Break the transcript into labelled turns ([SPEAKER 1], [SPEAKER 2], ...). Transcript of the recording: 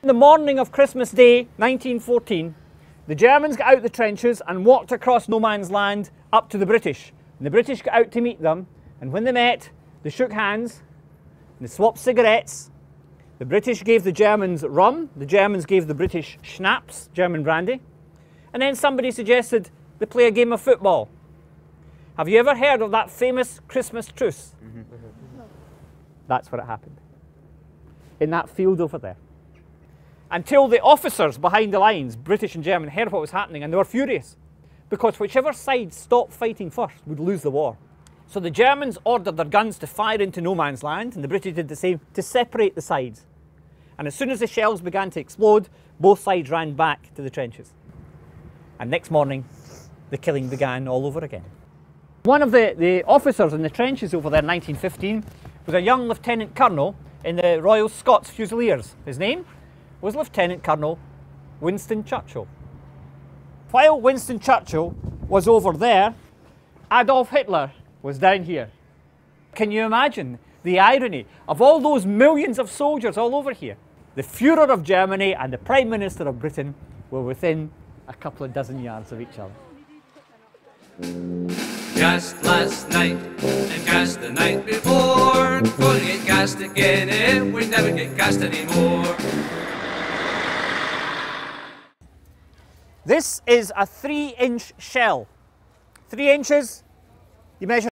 [SPEAKER 1] On the morning of Christmas Day 1914, the Germans got out the trenches and walked across no man's land up to the British. And the British got out to meet them, and when they met, they shook hands, and they swapped cigarettes. The British gave the Germans rum, the Germans gave the British schnapps, German brandy, and then somebody suggested they play a game of football. Have you ever heard of that famous Christmas truce? That's where it happened, in that field over there. Until the officers behind the lines, British and German, heard what was happening, and they were furious, because whichever side stopped fighting first would lose the war. So the Germans ordered their guns to fire into no man's land, and the British did the same to separate the sides. And as soon as the shells began to explode, both sides ran back to the trenches. And next morning, the killing began all over again. One of the officers in the trenches over there in 1915 was a young Lieutenant Colonel in the Royal Scots Fusiliers. His name was Lieutenant Colonel Winston Churchill. While Winston Churchill was over there, Adolf Hitler was down here. Can you imagine the irony of all those millions of soldiers all over here? The Führer of Germany and the Prime Minister of Britain were within a couple of dozen yards of each other.
[SPEAKER 2] Gassed last night and gassed the night before. Gonna get gassed again if we never get gassed anymore.
[SPEAKER 1] This is a 3-inch shell. 3 inches, you measure